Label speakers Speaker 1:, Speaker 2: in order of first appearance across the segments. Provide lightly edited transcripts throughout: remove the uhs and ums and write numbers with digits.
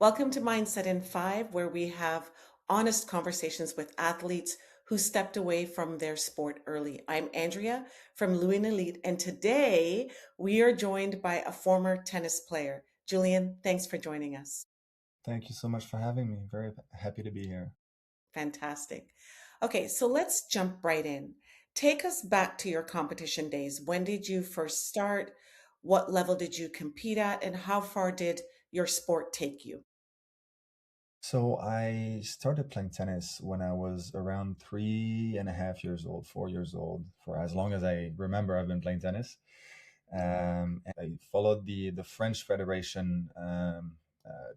Speaker 1: Welcome to Mindset in Five, where we have honest conversations with athletes who stepped away from their sport early. I'm Andrea from Lewin Elite, and today we are joined by a former tennis player. Julien, thanks for joining us.
Speaker 2: Thank you so much for having me. Very happy to be here.
Speaker 1: Fantastic. Okay, so let's jump right in. Take us back to your competition days. When did you first start? What level did you compete at? And how far did your sport take you?
Speaker 2: So I started playing tennis when I was around 3.5 years old, 4 years old. For as long as I remember, I've been playing tennis. And I followed the French Federation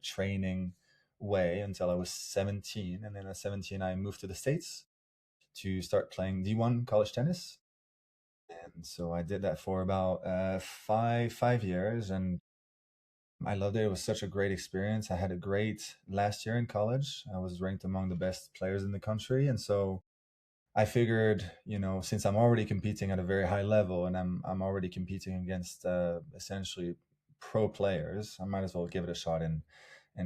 Speaker 2: training way until I was 17. And then at 17, I moved to the States to start playing D1 college tennis. And so I did that for about five years, and I loved it. It was such a great experience. I had a great last year in college. I was ranked among the best players in the country, and so I figured, since I'm already competing at a very high level, and I'm already competing against essentially pro players, I might as well give it a shot and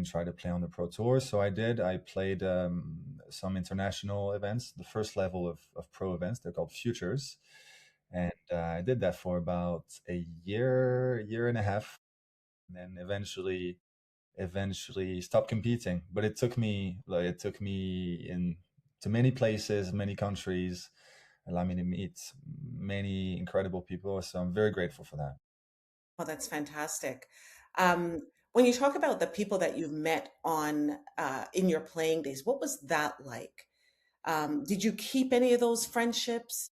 Speaker 2: try to play on the pro tour. So I did. I played some international events, the first level of pro events. They're called futures, and I did that for about a year and a half, and then eventually stopped competing. But it took me in to many places, many countries, allowed me to meet many incredible people. So I'm very grateful for that.
Speaker 1: Oh, that's fantastic. Um, when you talk about the people that you've met on in your playing days, what was that like? Did you keep any of those friendships?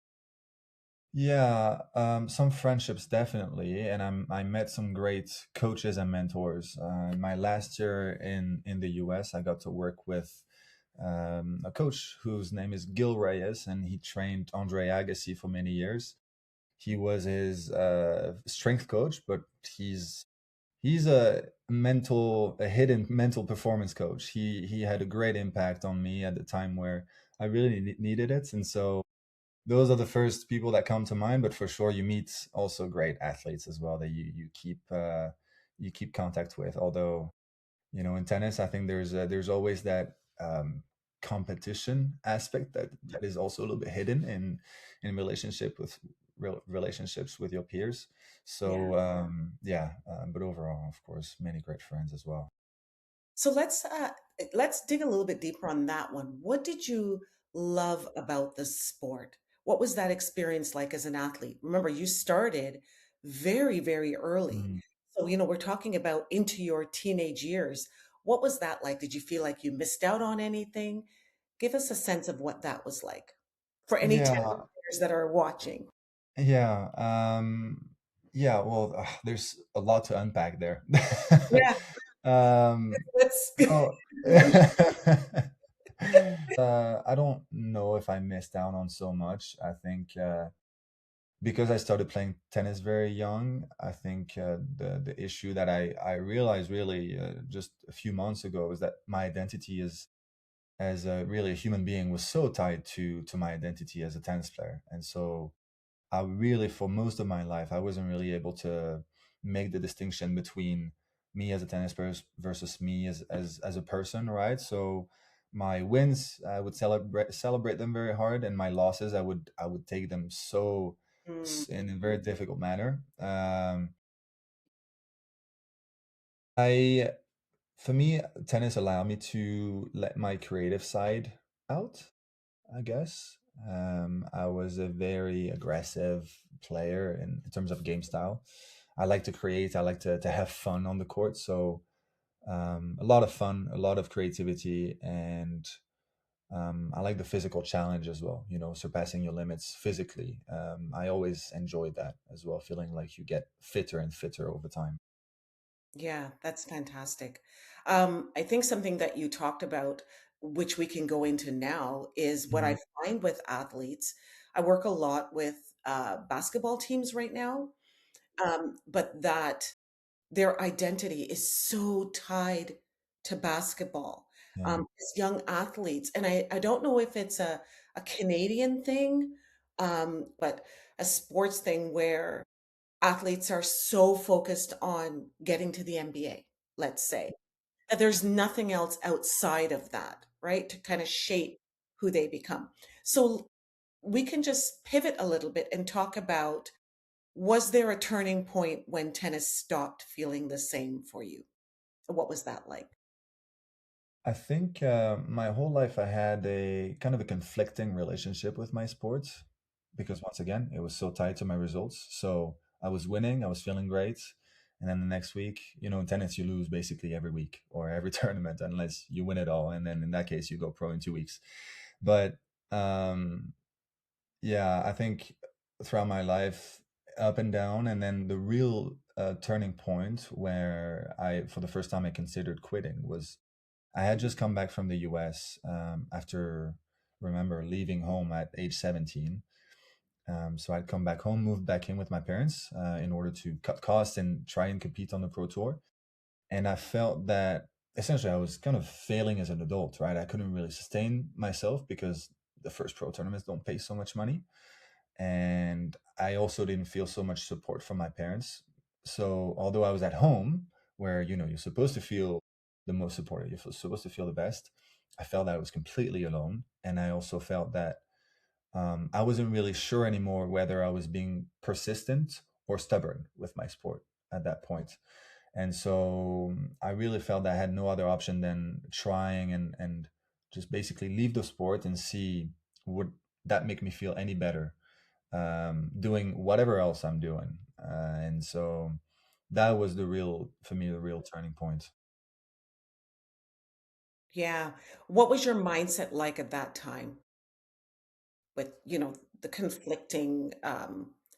Speaker 2: Yeah, some friendships definitely, and I met some great coaches and mentors. My last year in the U.S., I got to work with a coach whose name is Gil Reyes, and he trained Andre Agassi for many years. He was his strength coach, but he's a hidden mental performance coach. He had a great impact on me at the time where I really needed it, and so those are the first people that come to mind. But for sure, you meet also great athletes as well that you keep contact with. Although in tennis, I think there's always that competition aspect that is also a little bit hidden in relationships with your peers.
Speaker 1: Yeah.
Speaker 2: So yeah, but overall, of course, many great friends as well.
Speaker 1: So let's dig a little bit deeper on that one. What did you love about the sport? What was that experience like as an athlete? Remember, you started very, very early.
Speaker 2: Mm.
Speaker 1: So, we're talking about into your teenage years. What was that like? Did you feel like you missed out on anything? Give us a sense of what that was like for any tennis
Speaker 2: Yeah,
Speaker 1: players that are watching.
Speaker 2: yeah, yeah. Well, there's a lot to unpack there.
Speaker 1: Yeah,
Speaker 2: um,
Speaker 1: let's.
Speaker 2: well, I don't know if I missed out on so much. I think because I started playing tennis very young, I think the issue that I realized really just a few months ago is that my identity is as really a human being was so tied to my identity as a tennis player, and so I really, for most of my life, I wasn't really able to make the distinction between me as a tennis player versus me as a person, right? So my wins, I would celebrate them very hard, and my losses, I would take them
Speaker 1: Mm,
Speaker 2: in a very difficult manner. I For me, tennis allowed me to let my creative side out, I guess. I was a very aggressive player in terms of game style. I like to create, I like to have fun on the court. So, a lot of fun, a lot of creativity, and I like the physical challenge as well, surpassing your limits physically. I always enjoyed that as well, feeling like you get fitter and fitter over time.
Speaker 1: yeah, that's fantastic. I think something that you talked about, which we can go into now, is what I
Speaker 2: Mhm.
Speaker 1: find with athletes. I work a lot with basketball teams right now, but that their identity is so tied to basketball.
Speaker 2: Yeah.
Speaker 1: As young athletes, and I don't know if it's a Canadian thing, but a sports thing where athletes are so focused on getting to the NBA, let's say. that there's nothing else outside of that, right? To kind of shape who they become. So we can just pivot a little bit and talk about, was there a turning point when tennis stopped feeling the same for you? What was that like?
Speaker 2: I think my whole life I had a kind of a conflicting relationship with my sports because once again, it was so tied to my results. So I was winning, I was feeling great. And then the next week, in tennis, you lose basically every week or every tournament unless you win it all. And then in that case, you go pro in 2 weeks. But um, yeah, I think throughout my life, up and down, and then the real turning point where for the first time, I considered quitting was I had just come back from the US after, remember, leaving home at age 17. So I'd come back home, moved back in with my parents in order to cut costs and try and compete on the pro tour. And I felt that essentially I was kind of failing as an adult, right? I couldn't really sustain myself because the first pro tournaments don't pay so much money. And I also didn't feel so much support from my parents. So although I was at home, where you're supposed to feel the most supported, you're supposed to feel the best, I felt that I was completely alone, and I also felt that I wasn't really sure anymore whether I was being persistent or stubborn with my sport at that point. And so I really felt that I had no other option than trying and just basically leave the sport and see would that make me feel any better doing whatever else I'm doing. And so that was for me, the real turning point.
Speaker 1: Yeah. What was your mindset like at that time with, the conflicting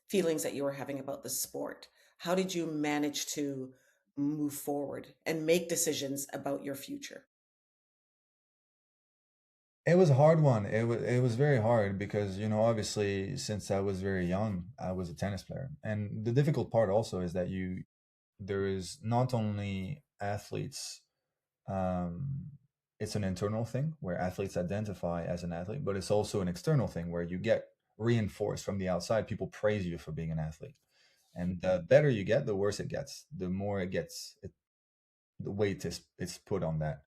Speaker 1: feelings that you were having about the sport? How did you manage to move forward and make decisions about your future?
Speaker 2: It was a hard one. It was very hard because obviously since I was very young, I was a tennis player, and the difficult part also is that there is not only athletes. Um, it's an internal thing where athletes identify as an athlete, but it's also an external thing where you get reinforced from the outside. People praise you for being an athlete. And the better you get, the worse it gets. The more it gets, the weight is put on that.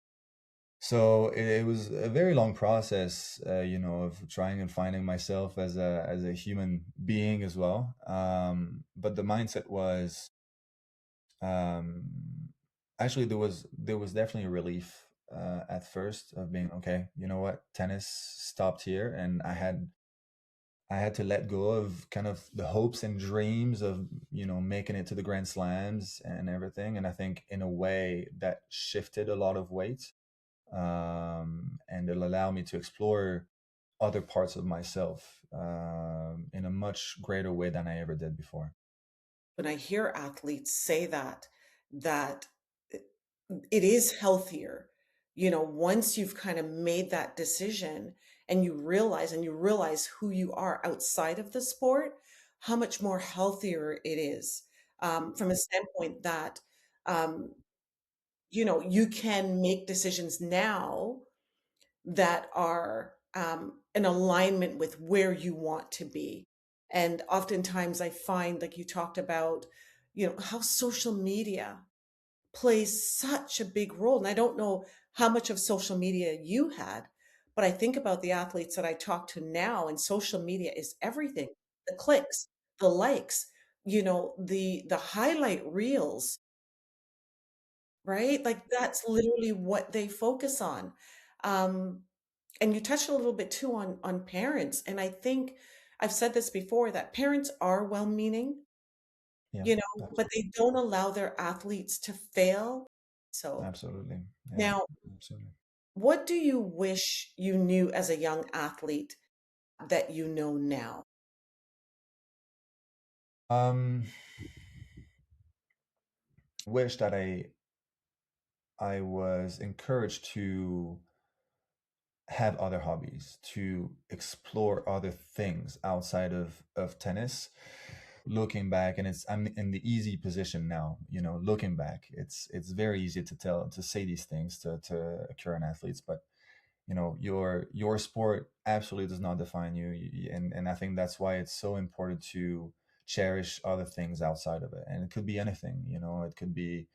Speaker 2: So it was a very long process, of trying and finding myself as a human being as well. But the mindset was um, actually there was definitely a relief at first of being okay. You know what, tennis stopped here, and I had to let go of kind of the hopes and dreams of making it to the Grand Slams and everything. And I think in a way that shifted a lot of weight, and it'll allow me to explore other parts of myself in a much greater way than I ever did before.
Speaker 1: When I hear athletes say that it is healthier, once you've kind of made that decision and you realize who you are outside of the sport, how much more healthier it is, from a standpoint that, um, you can make decisions now that are, in alignment with where you want to be. And oftentimes I find, like you talked about, how social media plays such a big role. And I don't know how much of social media you had, but I think about the athletes that I talk to now, and social media is everything. The clicks, the likes, the highlight reels, right? Like that's literally what they focus on. Um, and you touched a little bit too on parents. And I think I've said this before, that parents are well-meaning,
Speaker 2: Yeah,
Speaker 1: but they don't allow their athletes to fail. So
Speaker 2: absolutely. Yeah,
Speaker 1: now,
Speaker 2: absolutely.
Speaker 1: what do you wish you knew as a young athlete that you know now?
Speaker 2: Um, wish that I was encouraged to have other hobbies, to explore other things outside of tennis. Looking back, and I'm in the easy position now. Looking back, it's very easy to say these things to current athletes, but your sport absolutely does not define you. And I think that's why it's so important to cherish other things outside of it. And it could be anything. It could be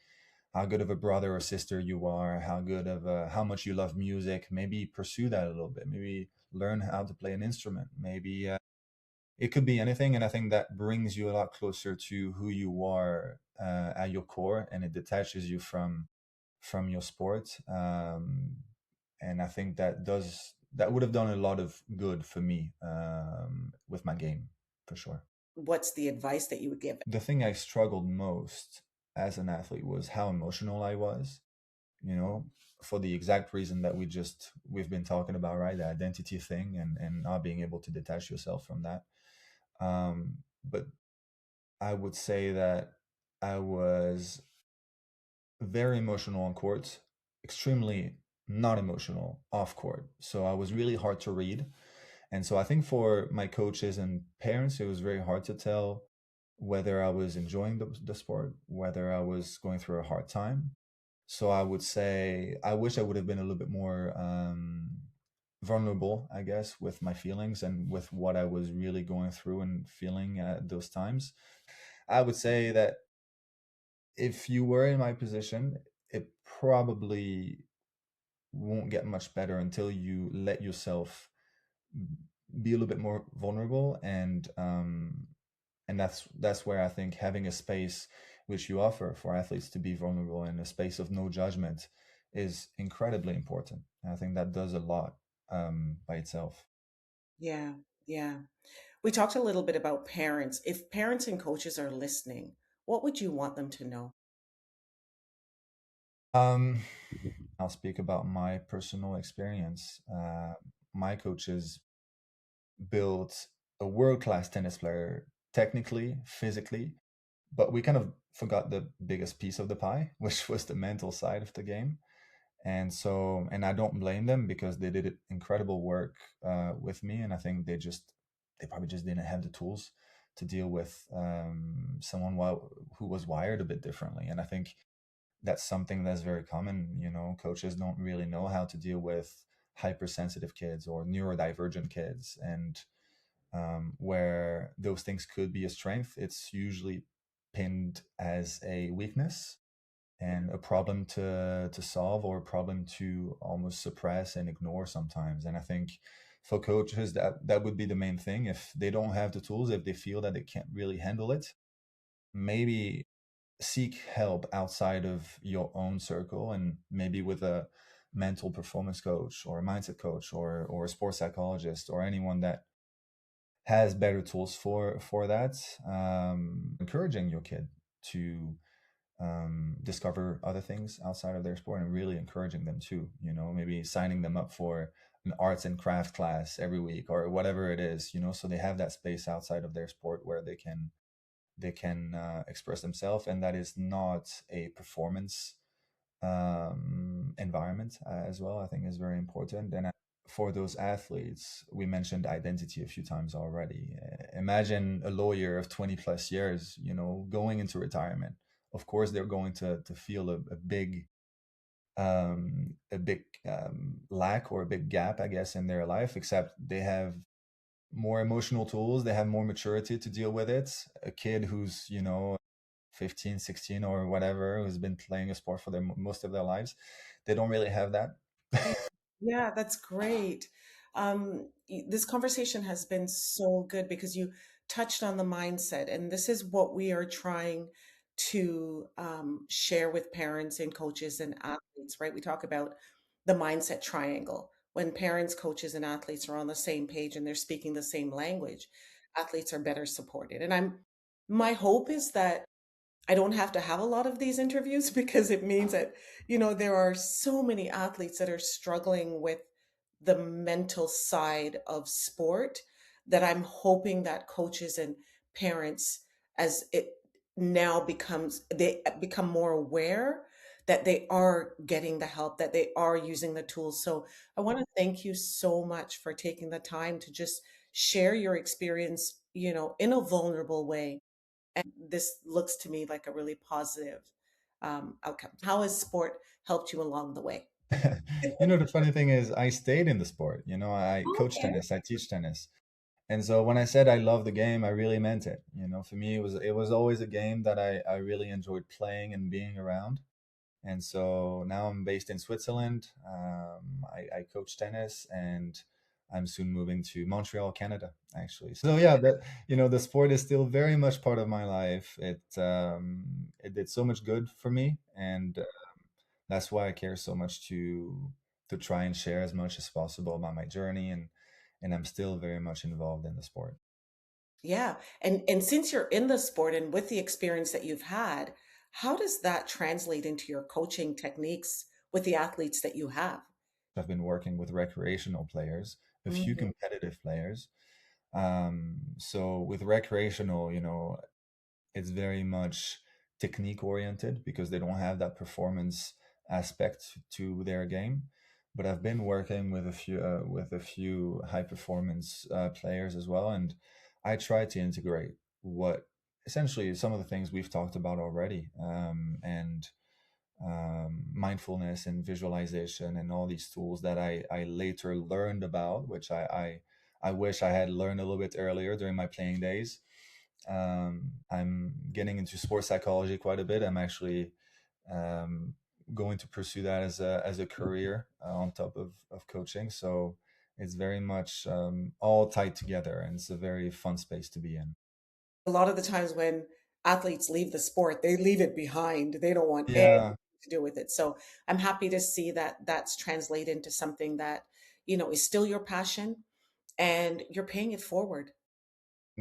Speaker 2: how good of a brother or sister you are, how good of how much you love music. Maybe pursue that a little bit. Maybe learn how to play an instrument. Maybe it could be anything, and I think that brings you a lot closer to who you are at your core, and it detaches you from your sport. And I think that would have done a lot of good for me with my game for sure.
Speaker 1: What's the advice that you would give?
Speaker 2: The thing I struggled most as an athlete was how emotional I was, you know, for the exact reason that we've been talking about, right? The identity thing, and not being able to detach yourself from that. But I would say that I was very emotional on court, extremely not emotional off court. So I was really hard to read. And so I think for my coaches and parents, it was very hard to tell whether I was enjoying the sport, whether I was going through a hard time. So I would say I wish I would have been a little bit more vulnerable, I guess, with my feelings and with what I was really going through and feeling at those times. I would say that if you were in my position, it probably won't get much better until you let yourself be a little bit more vulnerable, and that's where I think having a space which you offer for athletes to be vulnerable in a space of no judgment is incredibly important. And I think that does a lot by itself.
Speaker 1: Yeah, yeah. We talked a little bit about parents. If parents and coaches are listening, what would you want them to know?
Speaker 2: Um, I'll speak about my personal experience. My coaches built a world class tennis player, technically, physically, but we kind of forgot the biggest piece of the pie, which was the mental side of the game. And so, and I don't blame them because they did incredible work with me, and I think they probably just didn't have the tools to deal with someone who was wired a bit differently. And I think that's something that's very common. You know, coaches don't really know how to deal with hypersensitive kids or neurodivergent kids, and where those things could be a strength, it's usually pinned as a weakness and a problem to solve, or a problem to almost suppress and ignore sometimes. And I think for coaches that would be the main thing. If they don't have the tools, if they feel that they can't really handle it, maybe seek help outside of your own circle, and maybe with a mental performance coach or a mindset coach or a sports psychologist or anyone that has better tools for that. Encouraging your kid to discover other things outside of their sport, and really encouraging them to, maybe signing them up for an arts and craft class every week or whatever it is, so they have that space outside of their sport where they can express themselves, and that is not a performance environment as well. I think is very important. And for those athletes, we mentioned identity a few times already. Imagine a lawyer of 20 plus years, going into retirement. Of course, they're going to feel a big lack or a big gap, I guess, in their life. Except they have more emotional tools, they have more maturity to deal with it. A kid who's 15, 16, or whatever, who's been playing a sport for most of their lives, they don't really have that.
Speaker 1: Yeah, yeah, that's great. This conversation has been so good because you touched on the mindset, and this is what we are trying to share with parents and coaches and athletes, right? We talk about the mindset triangle. When parents, coaches, and athletes are on the same page and they're speaking the same language, athletes are better supported. And my hope is that I don't have to have a lot of these interviews because it means that, there are so many athletes that are struggling with the mental side of sport that I'm hoping that coaches and parents, as it now they become more aware that they are getting the help, that they are using the tools. So I want to thank you so much for taking the time to just share your experience, in a vulnerable way. This looks to me like a really positive outcome. How has sport helped you along the way?
Speaker 2: The funny thing is, I stayed in the sport. I coach
Speaker 1: Okay.
Speaker 2: tennis, I teach tennis. And so when I said I love the game, I really meant it. For me, it was always a game that I really enjoyed playing and being around. And so now I'm based in Switzerland. I coach tennis, and I'm soon moving to Montreal, Canada, actually. So yeah, that the sport is still very much part of my life. It did so much good for me, and that's why I care so much to try and share as much as possible about my journey, and I'm still very much involved in the sport.
Speaker 1: Yeah. And since you're in the sport and with the experience that you've had, how does that translate into your coaching techniques with the athletes that you have?
Speaker 2: I've been working with recreational players, a few
Speaker 1: Mhm.
Speaker 2: competitive players. So with recreational, it's very much technique oriented because they don't have that performance aspect to their game. But I've been working with a few high performance players as well, and I try to integrate what essentially some of the things we've talked about already, and mindfulness and visualization and all these tools that I later learned about, which I wish I had learned a little bit earlier during my playing days. I'm getting into sports psychology quite a bit. I'm actually um, going to pursue that as a career on top of coaching. So it's very much all tied together, and it's a very fun space to be in.
Speaker 1: A lot of the times when athletes leave the sport, they leave it behind. They don't want anything
Speaker 2: Yeah,
Speaker 1: to do with it. So I'm happy to see that that's translated into something that, is still your passion and you're paying it forward.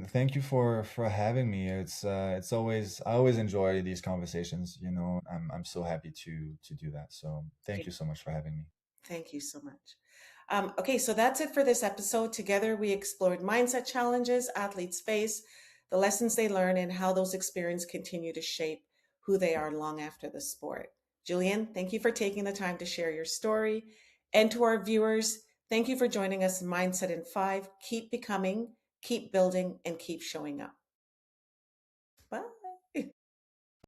Speaker 2: thank you for having me. It's always I always enjoy these conversations. I'm so happy to do that. So thank you so much for having me.
Speaker 1: Thank you so much. Okay, so that's it for this episode. Together, we explored mindset challenges athletes face, the lessons they learn, and how those experiences continue to shape who they are long after the sport. Julien, thank you for taking the time to share your story. And to our viewers, thank you for joining us in Mindset in 5. Keep becoming, keep building, and keep showing up.